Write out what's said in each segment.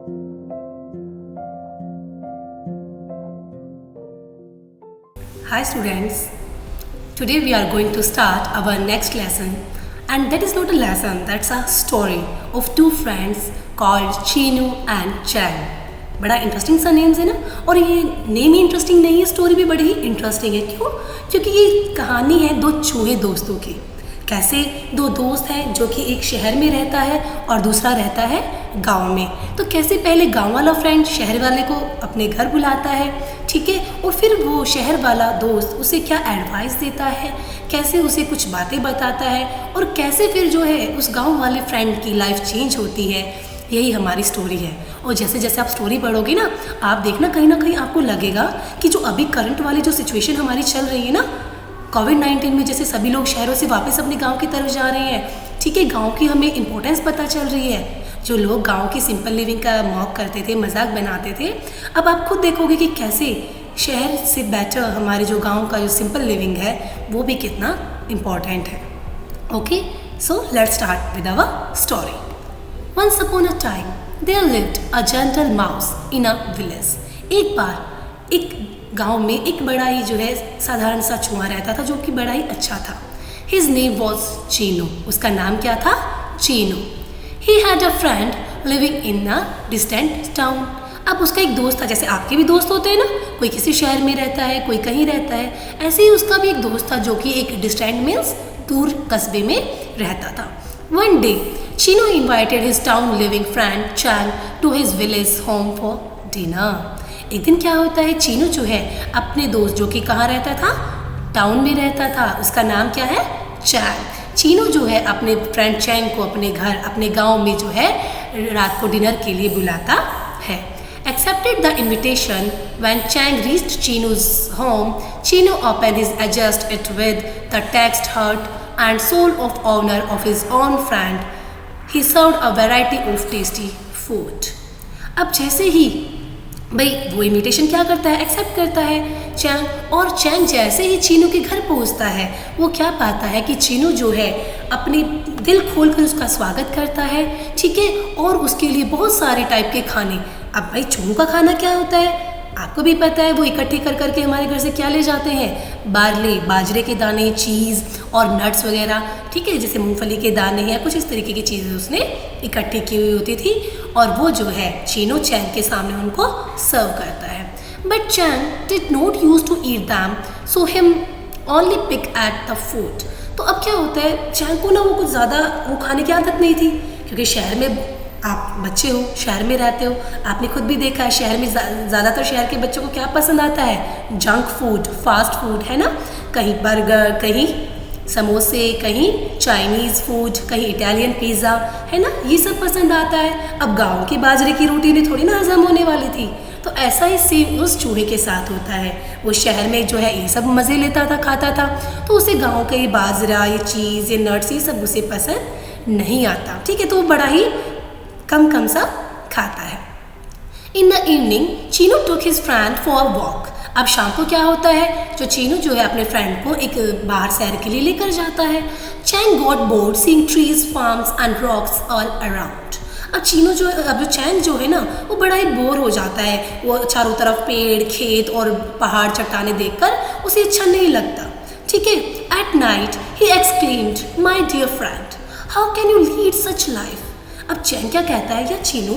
Hi students, today we are going to start our next lesson, and that is not a lesson, that's a story of two friends called Chinu and Chang. बड़ा interesting सा names है ना, और ये name ही interesting नहीं है, story भी बड़ी ही इंटरेस्टिंग है। क्यों? क्योंकि ये कहानी है दो चूहे दोस्तों की। कैसे दो दोस्त हैं जो कि एक शहर में रहता है और दूसरा रहता है गांव में। तो कैसे पहले गांव वाला फ्रेंड शहर वाले को अपने घर बुलाता है, ठीक है, और फिर वो शहर वाला दोस्त उसे क्या एडवाइस देता है, कैसे उसे कुछ बातें बताता है, और कैसे फिर जो है उस गांव वाले फ्रेंड की लाइफ चेंज होती है। यही हमारी स्टोरी है। और जैसे जैसे आप स्टोरी पढ़ोगे ना कहीं ना कहीं आपको लगेगा कि जो अभी करंट वाली जो सिचुएशन हमारी चल रही है ना, कोविड-19 में जैसे सभी लोग शहरों से वापस अपने गांव की तरफ जा रहे हैं, ठीक है, गांव की हमें इम्पोर्टेंस पता चल रही है। जो लोग गांव की सिंपल लिविंग का मॉक करते थे, मजाक बनाते थे, अब आप खुद देखोगे कि कैसे शहर से बेटर हमारे जो गांव का जो सिंपल लिविंग है वो भी कितना इम्पोर्टेंट है। Okay, so let's start with our story. Once upon a time there lived a gentle mouse in a village. एक बार एक गांव में एक बड़ा ही जो है साधारण सा चूहा रहता था जो कि बड़ा ही अच्छा था। His name was Chinu. उसका नाम क्या था? Chinu. He had a friend living in a distant town. अब उसका एक दोस्त था, जैसे आपके भी दोस्त होते हैं ना, कोई किसी शहर में रहता है, कोई कहीं रहता है, ऐसे ही उसका भी एक दोस्त था जो कि एक डिस्टेंट मीन्स दूर कस्बे में रहता था। One day Chino invited his town living friend Chang to his village home for dinner. एक दिन क्या होता है, चीनू जो है अपने दोस्त जो कि कहाँ रहता था, टाउन में रहता था, उसका नाम क्या है? चैंग। चीनू जो है अपने फ्रेंड चैंग को अपने घर, अपने गांव में जो है रात को डिनर के लिए बुलाता है। Accepted the invitation. When Chang reached Chinu's home, Chino opened his adjust it with the text heart and soul of honor of his own friend. He served a variety of tasty food. अब जैसे ही भाई वो invitation क्या करता है, accept करता है Chang, और चैंग जैसे ही चीनू के घर पहुंचता है वो क्या पाता है कि चीनू जो है अपने दिल खोल कर उसका स्वागत करता है, ठीक है, और उसके लिए बहुत सारे टाइप के खाने। अब भाई चूहों का खाना क्या होता है आपको भी पता है, वो इकट्ठे कर करके हमारे घर से क्या ले जाते हैं, बार्ले, बाजरे के दाने, चीज़ और नट्स वगैरह, ठीक है, जैसे मूंगफली के दाने या कुछ इस तरीके की चीज़ें उसने इकट्ठी की हुई होती थी, और वो जो है चीनो चैंग के सामने उनको सर्व करता है। But Chang did not use to eat them, so him only pick at the food. तो अब क्या होता है, चैंग को ना वो कुछ ज़्यादा वो खाने की आदत नहीं थी, क्योंकि शहर में आप बच्चे हो, शहर में रहते हो, आपने खुद भी देखा है शहर में ज़्यादातर शहर के बच्चों को क्या पसंद आता है, जंक फूड, फास्ट फूड, है ना, कहीं बर्गर, कहीं समोसे, कहीं चाइनीज़ फूड, कहीं इटालियन पिज़्ज़ा, है ना, ये सब पसंद आता है। अब गांव की बाजरे की रोटी ने थोड़ी ना हजम होने वाली थी। तो ऐसा ही सेम उस चूहे के साथ होता है, वो शहर में जो है ये सब मज़े लेता था, खाता था, तो उसे गाँव का ये बाजरा, ये चीज़, ये नट्स, ये सब उसे पसंद नहीं आता, ठीक है, तो वो बड़ा ही कम सा खाता है। इन the evening Chinu took his friend for a walk. अब शाम को क्या होता है, जो चीनू जो है अपने फ्रेंड को एक बाहर सैर के लिए लेकर जाता है। Chang got bored seeing trees, farms and rocks all around. अब चीनू जो है, अब जो चैंग जो है ना वो बड़ा ही बोर हो जाता है, वो चारों तरफ पेड़, खेत और पहाड़, चट्टाने देखकर उसे अच्छा नहीं लगता, ठीक है। At night he exclaimed, my dear friend, how can you lead such life. अब चैंग क्या कहता है, या चीनू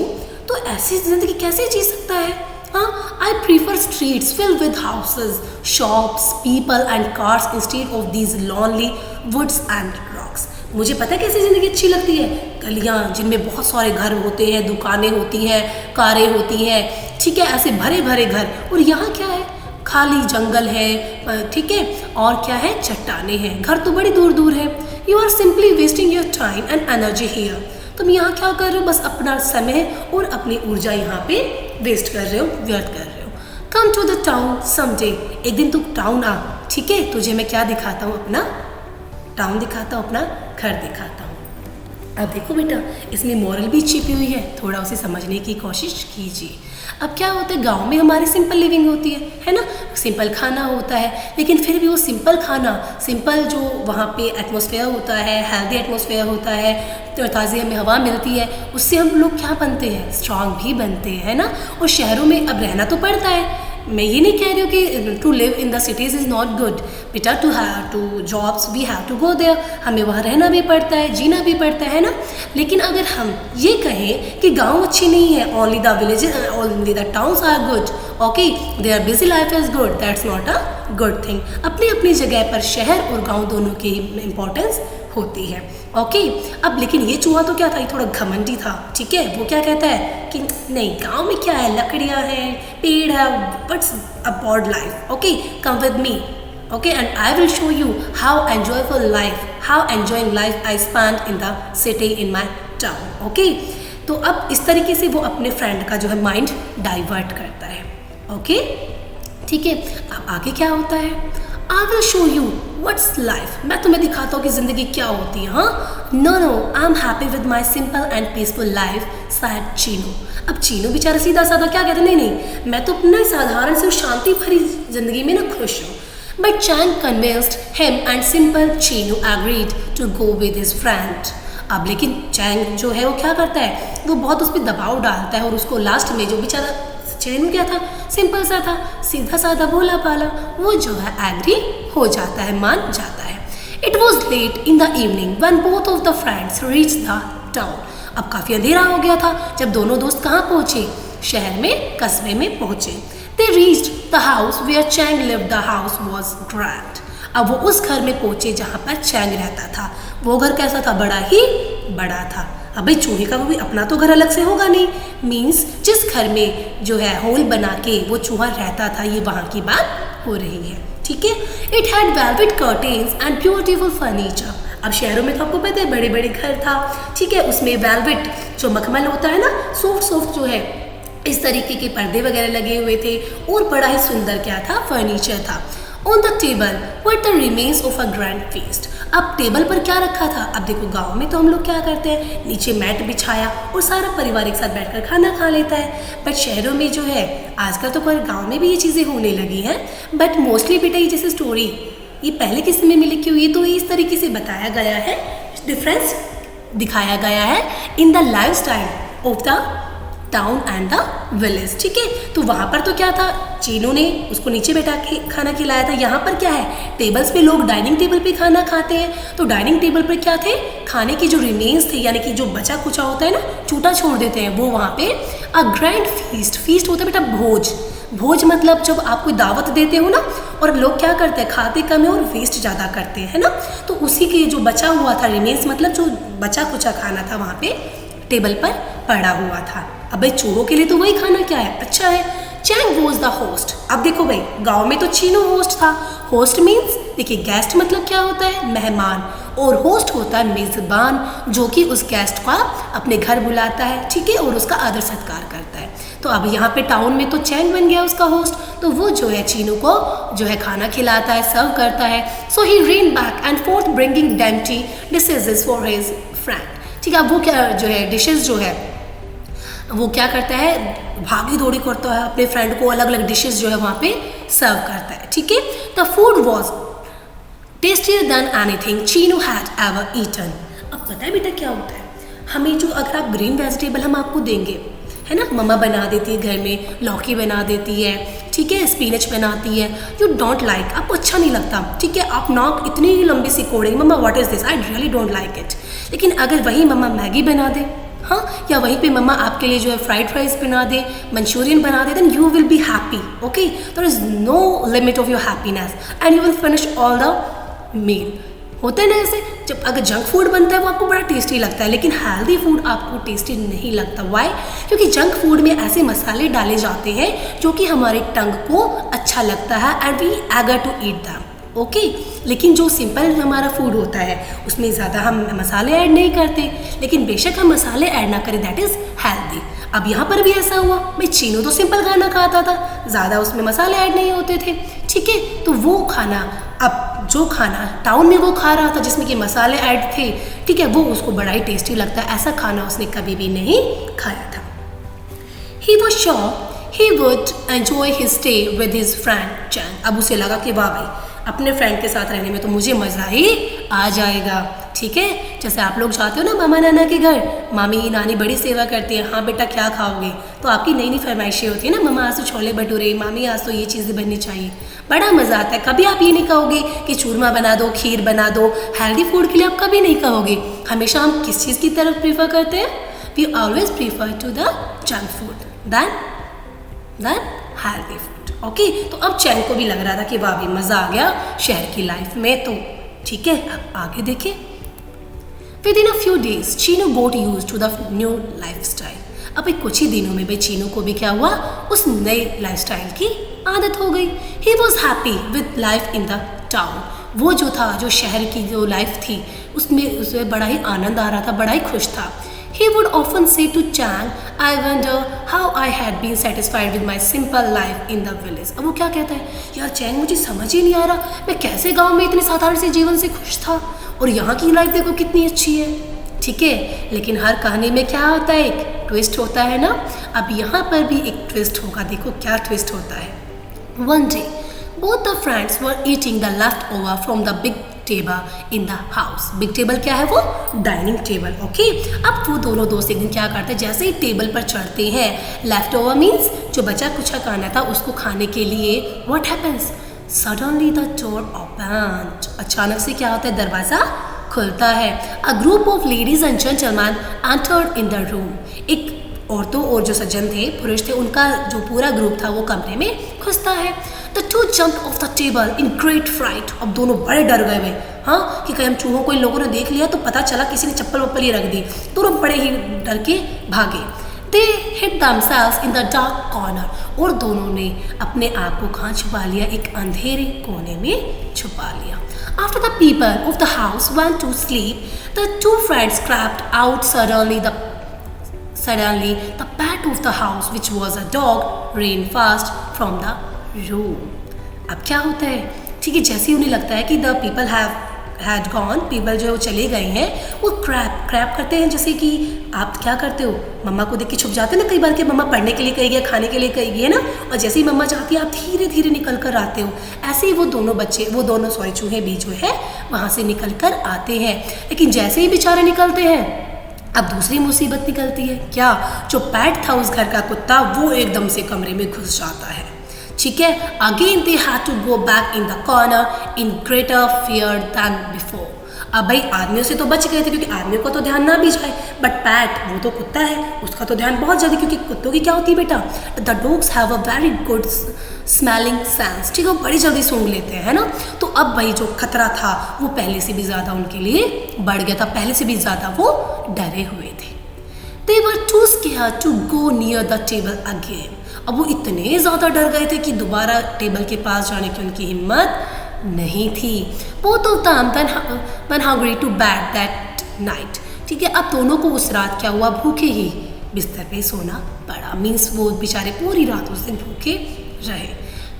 तो ऐसी जिंदगी कैसे जी सकता है, हाँ, I prefer streets filled with houses, shops, people and cars instead of these lonely woods and rocks. मुझे पता है कैसी ज़िंदगी अच्छी लगती है, गलियाँ जिनमें बहुत सारे घर होते हैं, दुकानें होती हैं, कारें होती हैं, ठीक है, ऐसे भरे भरे घर, और यहाँ क्या है, खाली जंगल है, ठीक है, और क्या है, चट्टाने हैं, घर तो बड़ी दूर दूर है। You are simply wasting your time and energy here. तुम यहाँ क्या कर रहे हो, बस अपना समय और अपनी ऊर्जा यहाँ पे वेस्ट कर रहे हो, व्यर्थ कर रहे हो। Come to the town someday, एक दिन तू टाउन आ, ठीक है, तुझे मैं क्या दिखाता हूँ, अपना टाउन दिखाता हूँ, अपना घर दिखाता हूँ। अब देखो बेटा, इसमें मोरल भी छिपी हुई है, थोड़ा उसे समझने की कोशिश कीजिए। अब क्या होता है, गांव में हमारी सिंपल लिविंग होती है ना, सिंपल खाना होता है, लेकिन फिर भी वो सिंपल खाना, सिंपल जो वहाँ पे एटमॉस्फेयर होता है, हेल्दी एटमॉस्फेयर होता है, तो ताज़ी हमें हवा मिलती है, उससे हम लोग क्या बनते हैं, स्ट्रांग भी बनते हैं, है ना। और शहरों में अब रहना तो पड़ता है, मैं ये नहीं कह रही हूँ कि to live in the cities is not good बेटा, to jobs we have to go there, हमें वहाँ रहना भी पड़ता है, जीना भी पड़ता है ना। लेकिन अगर हम ये कहें कि गांव अच्छी नहीं है, only the villages, only the towns are good, okay, their busy life is good, that's not a good thing. अपनी अपनी जगह पर शहर और गाँव दोनों की इम्पोर्टेंस होती है, ओके। अब लेकिन ये चूहा तो क्या था, ये थोड़ा घमंडी था, ठीक है। वो क्या कहता है कि नहीं, गांव में क्या है, लकड़ियां हैं, पेड़ है, but's a bored life, okay, come with me, okay, and I will show you how enjoyful life, how enjoying life I spend in the city in my town, okay. तो अब इस तरीके से वो अपने फ्रेंड का जो है माइंड डाइवर्ट करता है, ओके, ठीक है। अब आगे क्या होता है, आई will show you what's life, मैं तुम्हें दिखाता हूँ कि जिंदगी क्या होती है। हाँ, no I am happy with my simple and peaceful life, said Chinu. अब चीनू बेचारा सीधा साधा क्या कहते, नहीं, मैं तो अपने साधारण से शांति भरी जिंदगी में ना खुश हूँ। But Chang convinced him and simple Chinu agreed to go with his friend. अब लेकिन चैंग जो है वो क्या करता है, वो बहुत उस पर दबाव डालता है, और उसको लास्ट में जो बेचारा चीनू क्या था, सिंपल सा था, सीधा साधा भोला भाला, वो जो है एग्री हो जाता है, मान जाता है। It was late in the evening when both of the friends reach the town. अब काफ़ी अंधेरा हो गया था जब दोनों दोस्त कहाँ पहुँचे, शहर में, कस्बे में पहुँचे। They reached the house where Chang lived, the house was grand. अब वो उस घर में पहुँचे जहाँ पर चैंग रहता था। वो घर कैसा था, बड़ा ही बड़ा था। अब भाई चूहे का भी अपना तो घर अलग से होगा नहीं, मीन्स जिस घर में जो है होल बना के वो चूहा रहता था, ये वहाँ की बात हो रही है, ठीक है। It had velvet curtains and beautiful furniture. अब शहरों में तो आपको पता है बड़े बड़े घर था, ठीक है, उसमें वेलवेट जो मखमल होता है ना, सॉफ्ट सॉफ्ट जो है, इस तरीके के पर्दे वगैरह लगे हुए थे, और बड़ा ही सुंदर क्या था, फर्नीचर था। On the table were the remains of a grand feast. अब टेबल पर क्या रखा था, अब देखो गांव में तो हम लोग क्या करते हैं, नीचे मैट बिछाया और सारा परिवार एक साथ बैठकर खाना खा लेता है। बट शहरों में जो है, आजकल तो पर गांव में भी ये चीज़ें होने लगी हैं, बट मोस्टली बेटा ये जैसे स्टोरी ये पहले किस्से में मिली क्यों, ये तो इस तरीके से बताया गया है, डिफरेंस दिखाया गया है in the life style of the town and the village, ठीक है। तो वहाँ पर तो क्या था, चीनू ने उसको नीचे बैठा के खाना खिलाया था। यहाँ पर क्या है, टेबल्स पे लोग डाइनिंग टेबल पे खाना खाते हैं, तो डाइनिंग टेबल पर क्या थे, खाने के जो रिमेन्स थे, यानी कि जो बचा कुचा होता है ना, छूटा छोड़ देते हैं, वो वहाँ पे अ ग्रैंड फीस्ट, फीस्ट होता है बेटा भोज। भोज मतलब जब आप कोई दावत देते हो ना, और लोग क्या करते हैं, खाते कम है और वेस्ट ज़्यादा करते हैं, है ना। तो उसी के जो बचा हुआ था रिमेन्स, मतलब जो बचा कुचा खाना था वहाँ पे टेबल पर पड़ा हुआ था। अब भाई चूहों के लिए तो वही खाना क्या है, अच्छा है। Chang was the host. अब देखो भाई, गांव में तो चीनू होस्ट था। होस्ट मीन्स, देखिए गेस्ट मतलब क्या होता है, मेहमान, और होस्ट होता है मेजबान, जो कि उस गेस्ट का अपने घर बुलाता है, ठीक है, और उसका आदर सत्कार करता है। तो अब यहाँ पे टाउन में तो चैंग बन गया उसका होस्ट, तो वो जो है चीनू को जो है खाना खिलाता है, सर्व करता है। सो ही ran back and forth bringing dainty dishes for his friend, ठीक है। अब वो क्या जो है डिशेस जो है वो क्या करता है, भागी दौड़ी करता है, अपने फ्रेंड को अलग अलग डिशेस जो है वहाँ पे सर्व करता है, ठीक है। The food was tastier than anything Chinu had ever eaten. अब पता है बेटा क्या होता है, हमें जो अगर आप ग्रीन वेजिटेबल हम आपको देंगे, है ना, मम्मा बना देती है घर में, लौकी बना देती है, ठीक है, स्पिनच बनाती है, यू डोंट लाइक, आपको अच्छा नहीं लगता, ठीक है, आप नाक इतनी लंबी सी कोड़ेंगे, मम्मा what is this, I really don't like it. लेकिन अगर वही मम्मा मैगी बना दे, हाँ, या वहीं पे मम्मा आपके लिए जो है फ्राइड राइस बना दे, मंचूरियन बना दे, then you will be happy, okay. There is no limit of your happiness and you will finish all the meal. होता है ना ऐसे, जब अगर जंक फूड बनता है वो आपको बड़ा टेस्टी लगता है, लेकिन हेल्दी फूड आपको टेस्टी नहीं लगता। वाई? क्योंकि जंक फूड में ऐसे मसाले डाले जाते हैं जो कि हमारे टंग को अच्छा लगता है and we eager to eat them, okay. लेकिन जो सिंपल हमारा फूड होता है उसमें ज़्यादा हम मसाले ऐड नहीं करते, लेकिन बेशक हम मसाले ऐड ना करें, दैट इज़ हेल्दी। अब यहाँ पर भी ऐसा हुआ, भाई चीनू तो सिंपल खाना खाता था, ज़्यादा उसमें मसाले ऐड नहीं होते थे, ठीक है। तो वो खाना अब जो खाना टाउन में वो खा रहा था जिसमें कि मसाले ऐड थे, ठीक है, वो उसको बड़ा ही टेस्टी लगता है, ऐसा खाना उसने कभी भी नहीं खाया था। He was sure he would enjoy his stay with his friend Chang. अब उसे लगा कि वाह भाई, अपने फ्रेंड के साथ रहने में तो मुझे मज़ा ही आ जाएगा, ठीक है। जैसे आप लोग जाते हो ना मामा नाना के घर, मामी नानी बड़ी सेवा करती है, हाँ बेटा क्या खाओगे, तो आपकी नई नई फरमाइशें होती है ना, मम्मा आज तो छोले भटूरे, मामी आज तो ये चीज़ें बननी चाहिए, बड़ा मज़ा आता है। कभी आप ये नहीं कहोगे कि चूरमा बना दो, खीर बना दो, हेल्दी फूड के लिए आप कभी नहीं कहोगे। हमेशा हम किस चीज़ की तरफ प्रीफर करते हैं? We always prefer to the junk food than healthy food, okay. तो अब चैन को भी लग रहा था कि वाह भी मज़ा आ गया शहर की लाइफ में, तो ठीक है। अब आगे देखें। Within a few days, Chino got used to the new lifestyle. अब एक कुछ ही दिनों में भाई चीनू को भी क्या हुआ, उस नए लाइफस्टाइल की आदत हो गई। He was happy with life in the town. वो जो था, जो शहर की जो लाइफ थी, उसमें बड़ा ही आनंद आ रहा था, बड़ा ही खुश था। He would often say to Chang, I wonder how I had been satisfied with my simple life in the village. अब वो क्या कहता है, यार चैंग मुझे समझ ही नहीं आ रहा, मैं कैसे गांव में इतने साधारण से जीवन से खुश था, और यहाँ की लाइफ देखो कितनी अच्छी है, ठीक है। लेकिन हर कहानी में क्या होता है, एक ट्विस्ट होता है ना। अब यहाँ पर भी एक ट्विस्ट होगा, देखो क्या ट्विस्ट होता है। One day, both the friends were eating the leftover from the big table in the house. Big table क्या है, वो डाइनिंग टेबल, ओके। अब वो दोनों दोस्त एक दिन क्या करते हैं, जैसे ही टेबल पर चढ़ते हैं, लेफ्ट ओवर मीन्स जो बचा कुछा खाना था उसको खाने के लिए, what happens, suddenly the door opened. अचानक से क्या होता है, दरवाज़ा खुलता है। A group of ladies and gentleman entered in the room. एक औरतों और जो सज्जन थे, पुरुष थे, उनका जो पूरा ग्रुप था वो कमरे में घुसता है। The two jumped off the table in great fright. अब दोनों बड़े डर गए भाई, हाँ, कि कहीं हम चूहों को इन लोगों ने देख लिया तो पता चला किसी ने चप्पल वप्पल ही रख दी। दोनों बड़े ही डर के भागे। They hid themselves in the dark corner. और दोनों ने अपने आप को कहाँ छुपा लिया, एक अंधेरे कोने में छुपा लिया। After the people of the house went to sleep, the two friends crept out suddenly. Suddenly, the pet of the house, which was a dog, ran fast from the room. अब क्या होता है, ठीक है, जैसे ही उन्हें लगता है कि the people had gone, people जो चले गए हैं, वो क्रैप करते हैं। जैसे कि आप क्या करते हो, मम्मा को देख के छुप जाते हैं ना कई बार, कि मम्मा पढ़ने के लिए कही गई, खाने के लिए कही गई है ना, और जैसे ही मम्मा जाती है आप धीरे धीरे निकल कर आते हो। ऐसे ही वो दोनों चूहे भी जो है वहाँ से निकल कर आते हैं। लेकिन जैसे ही बेचारे निकलते हैं, अब दूसरी मुसीबत निकलती है। क्या, जो पेट था उस घर का कुत्ता, वो एकदम से कमरे में घुस जाता है, ठीक है। Again they had to go back in the corner in greater fear than before. अब भाई आदमियों से तो बच गए थे, क्योंकि आदमियों का तो ध्यान ना भी जाए, बट पैट वो तो कुत्ता है, उसका तो ध्यान बहुत ज़्यादा, क्योंकि कुत्तों की क्या होती है बेटा, the dogs have a very good smelling sense, ठीक है, वो बड़ी जल्दी सूंघ लेते हैं, है ना। तो अब भाई जो खतरा था वो पहले से भी ज़्यादा उनके लिए बढ़ गया था, पहले से भी ज़्यादा वो डरे हुए थे। They were too scared to go near the table again. अब वो इतने ज़्यादा डर गए थे कि दोबारा टेबल के पास जाने की उनकी हिम्मत नहीं थी। Both of them went hungry to bed that night. ठीक है, अब दोनों को उस रात क्या हुआ, भूखे ही बिस्तर पे सोना पड़ा। मीन्स वो बेचारे पूरी रात उस दिन भूखे रहे।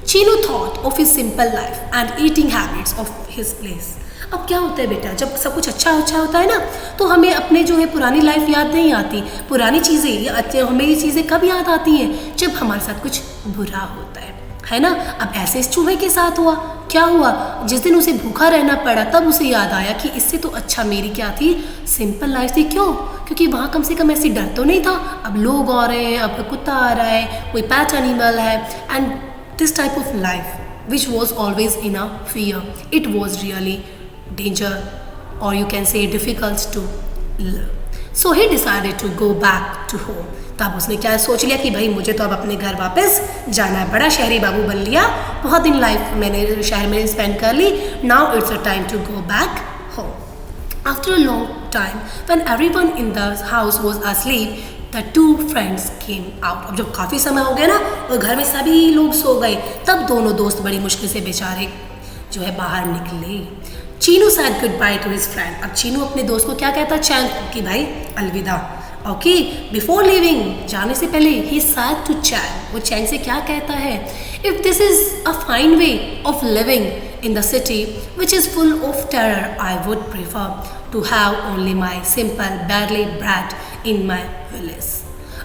Chino thought of his simple life and eating habits of his place. अब क्या होता है बेटा, जब सब कुछ अच्छा होता है ना, तो हमें अपने जो है पुरानी लाइफ याद नहीं आती। पुरानी चीज़ें, हमें ये चीज़ें कब याद आती हैं, जब हमारे साथ कुछ बुरा होता है ना। अब ऐसे इस चूहे के साथ हुआ। क्या हुआ, जिस दिन उसे भूखा रहना पड़ा तब उसे याद आया कि इससे तो अच्छा मेरी क्या थी, सिंपल लाइफ थी। क्यों, क्योंकि वहाँ कम से कम ऐसी डर तो नहीं था। अब लोग आ रहे हैं, अब कुत्ता आ रहा है, कोई पैट एनिमल है, and this type of life which was always in a fear, it was really danger, or you can say difficult to live. So he decided to go back to home. तब उसने क्या सोच लिया कि भाई मुझे तो अब अपने घर वापस जाना है, बड़ा शहरी बाबू बन लिया, बहुत दिन लाइफ मैंने शहर में स्पेंड कर ली, now it's a time to go back home. After a long time, when everyone in the house was asleep, the two friends came out. अब जब काफ़ी समय हो गया ना और घर में सभी लोग सो गए, तब दोनों दोस्त बड़ी मुश्किल से बेचारे जो है बाहर निकले। Chinu said goodbye to his friend. अब चीनू अपने दोस्त को क्या कहता है, चैंग को, कि भाई अलविदा, ओके। बिफोर लिविंग, जाने से पहले, ही said to चैंग, वो चैंग से क्या कहता है, if this is a fine way of living in the city which is full of terror, I would prefer to have only my simple barley bread in my village.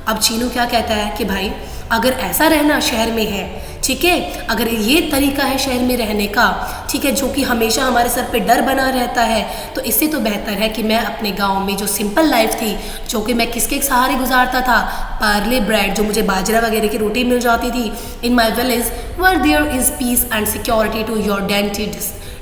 अब चीनू क्या कहता है कि भाई अगर ऐसा रहना शहर में है, ठीक है, अगर ये तरीका है शहर में रहने का, ठीक है, जो कि हमेशा हमारे सर पे डर बना रहता है, तो इससे तो बेहतर है कि मैं अपने गांव में जो सिंपल लाइफ थी, जो कि मैं किसके सहारे गुजारता था, पार्ले ब्रेड, जो मुझे बाजरा वगैरह की रोटी मिल जाती थी, in my village where there is peace and security to your dainty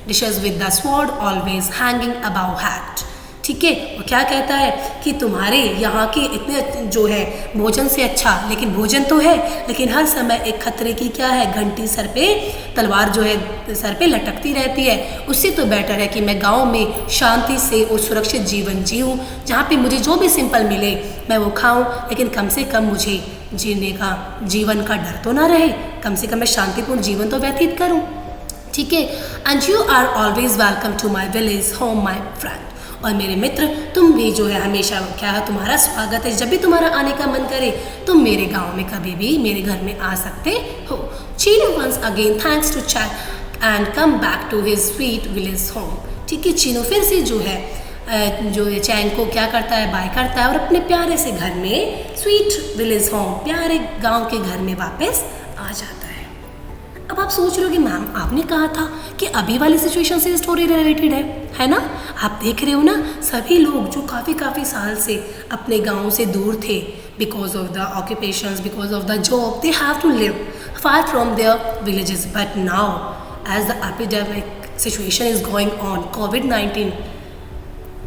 dishes with the sword always hanging about hat. ठीक है, वो क्या कहता है कि तुम्हारे यहाँ के इतने जो है भोजन से अच्छा, लेकिन भोजन तो है, लेकिन हर समय एक खतरे की क्या है, घंटी सर पे, तलवार जो है सर पे लटकती रहती है. उससे तो बेटर है कि मैं गांव में शांति से और सुरक्षित जीवन जीऊँ, जहाँ पे मुझे जो भी सिंपल मिले मैं वो खाऊँ, लेकिन कम से कम मुझे जीने का, जीवन का डर तो ना रहे, कम से कम मैं शांतिपूर्ण जीवन तो व्यतीत करूँ. ठीक है, and you are always welcome to my village home my friend. और मेरे मित्र, तुम भी जो है हमेशा क्या है, तुम्हारा स्वागत है. जब भी तुम्हारा आने का मन करे तुम मेरे गांव में कभी भी मेरे घर में आ सकते हो. Chinu once again thanks to Chang and come back to his sweet village home. ठीक है, चीनू फिर से जो है जो चैन को क्या करता है, बाय करता है और अपने प्यारे से घर में, स्वीट विलेज होम, प्यारे गाँव के घर में वापस आ जाता है. अब आप सोच रहे हो कि मैम आपने कहा था कि अभी वाली सिचुएशन से स्टोरी रिलेटेड है ना. आप देख रहे हो ना, सभी लोग जो काफ़ी साल से अपने गांव से दूर थे, because of the occupations, because of the job, they have to live far from their villages. But now as the epidemic situation is going on, COVID-19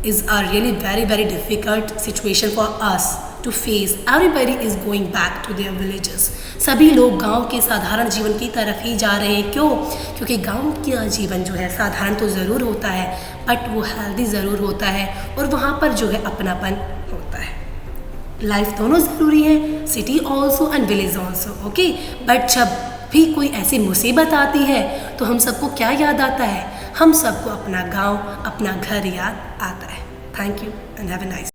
is a really very difficult situation for us to face. Everybody is going back to their villages. सभी लोग गांव के साधारण जीवन की तरफ ही जा रहे हैं. क्यों? क्योंकि गांव का जीवन जो है साधारण तो ज़रूर होता है, बट वो हेल्दी ज़रूर होता है और वहाँ पर जो है अपनापन होता है. लाइफ दोनों ज़रूरी है, city also and village also. Okay, but जब भी कोई ऐसी मुसीबत आती है तो हम सबको क्या याद आता है? हम सबको अपना गांव, अपना घर याद आता है. Thank you and have a nice